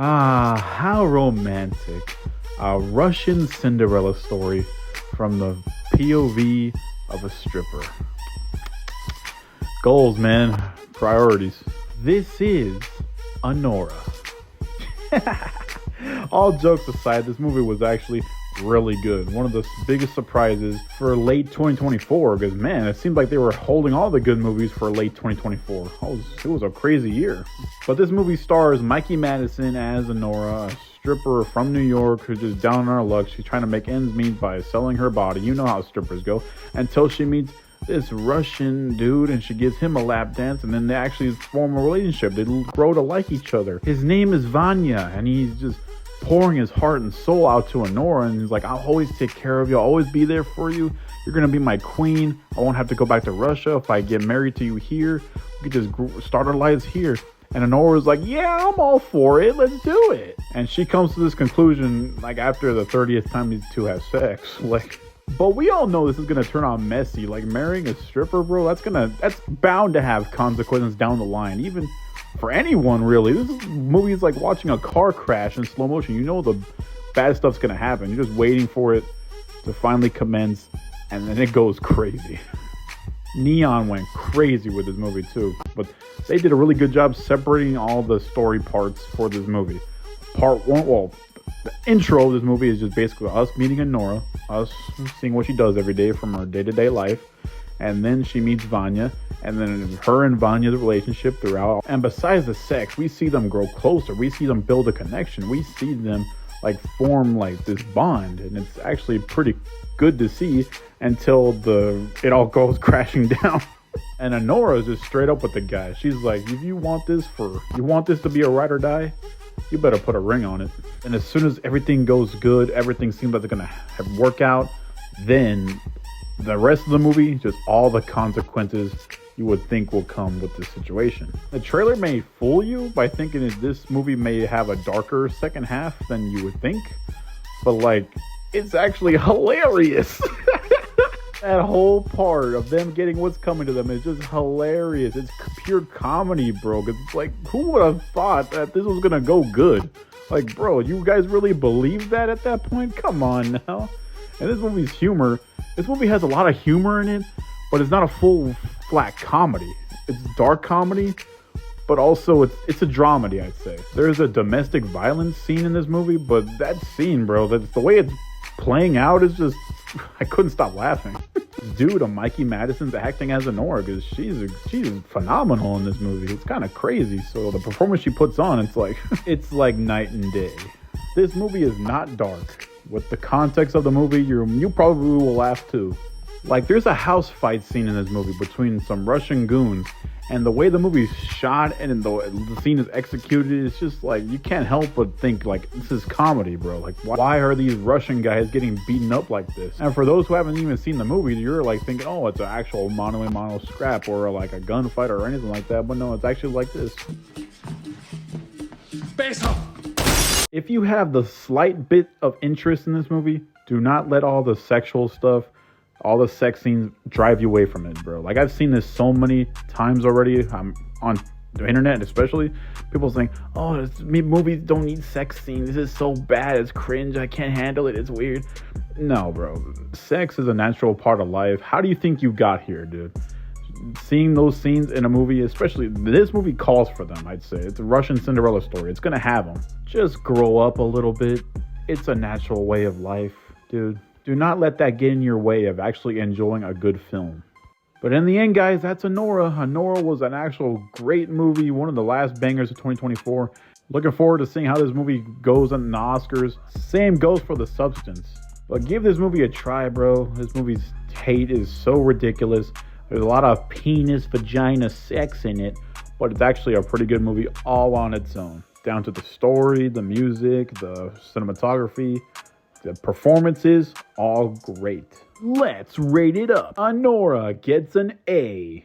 Ah, how romantic. A Russian Cinderella story from the POV of a stripper. Goals, man. Priorities. This is Anora. All jokes aside, this movie was actually really good. One of the biggest surprises for late 2024, because man, it seemed like they were holding all the good movies for late 2024. It was a crazy year. But this movie stars Mikey Madison as Anora, a stripper from New York who's just down on her luck. She's trying to make ends meet by selling her body. You know how strippers go. Until she meets this Russian dude and she gives him a lap dance, and then they actually form a relationship. They grow to like each other. His name is Vanya, and he's just pouring his heart and soul out to Anora, and he's like, I'll always take care of you. I'll always be there for you. You're going to be my queen. I won't have to go back to Russia if I get married to you here. We could just start our lives here. And Anora's like, yeah, I'm all for it. Let's do it. And she comes to this conclusion, like, after the 30th time these two have sex. Like, but we all know this is going to turn out messy. Like, marrying a stripper, bro, that's bound to have consequences down the line. Even for anyone, really. This movie is like watching a car crash in slow motion. You know the bad stuff's going to happen. You're just waiting for it to finally commence, and then it goes crazy. Neon went crazy with this movie too, but they did a really good job separating all the story parts for this movie. Part one, well, the intro of this movie is just basically us meeting Anora, us seeing what she does every day from her day-to-day life, and then she meets Vanya, and then her and Vanya's relationship throughout. And besides the sex, we see them grow closer. We see them build a connection. We see them like form like this bond, and it's actually pretty good to see until it all goes crashing down. And Anora is just straight up with the guy. She's like, if you want this to be a ride or die, you better put a ring on it. And as soon as everything goes good, everything seems like it's gonna work out, then the rest of the movie, just all the consequences you would think will come with this situation. The trailer may fool you by thinking that this movie may have a darker second half than you would think, but like, it's actually hilarious. That whole part of them getting what's coming to them is just hilarious. It's pure comedy, bro. It's like, who would have thought that this was gonna go good? Like, bro, you guys really believe that at that point? Come on now. And this movie has a lot of humor in it, but it's not a full flat comedy. It's dark comedy, but also it's a dramedy, I'd say. There's a domestic violence scene in this movie, but that scene, bro, that's the way it's playing out is just, I couldn't stop laughing. Dude, Mikey Madison's acting as Anora, because she's phenomenal in this movie. It's kind of crazy. So the performance she puts on, it's like night and day. This movie is not dark. With the context of the movie, you probably will laugh too. Like, there's a house fight scene in this movie between some Russian goons, and the way the movie's shot and the scene is executed, it's just like, you can't help but think, like, this is comedy, bro. Like, why are these Russian guys getting beaten up like this? And for those who haven't even seen the movie, you're like thinking, oh, it's an actual mano-a-mano scrap or like a gunfight or anything like that, but no, it's actually like this. Face off! If you have the slight bit of interest in this movie, do not let all the sexual stuff, all the sex scenes drive you away from it, bro. Like, I've seen this so many times already. I'm on the internet, especially people saying, oh, movies don't need sex scenes. This is so bad. It's cringe. I can't handle it. It's weird. No, bro. Sex is a natural part of life. How do you think you got here, dude? Seeing those scenes in a movie, especially this movie, calls for them, I'd say. It's a Russian Cinderella story. It's going to have them. Just grow up a little bit. It's a natural way of life, dude. Do not let that get in your way of actually enjoying a good film. But in the end, guys, that's Anora. Anora was an actual great movie. One of the last bangers of 2024. Looking forward to seeing how this movie goes on the Oscars. Same goes for The Substance. But give this movie a try, bro. This movie's hate is so ridiculous. There's a lot of penis, vagina, sex in it. But it's actually a pretty good movie all on its own. Down to the story, the music, the cinematography. The performances, all great. Let's rate it up. Anora gets an A.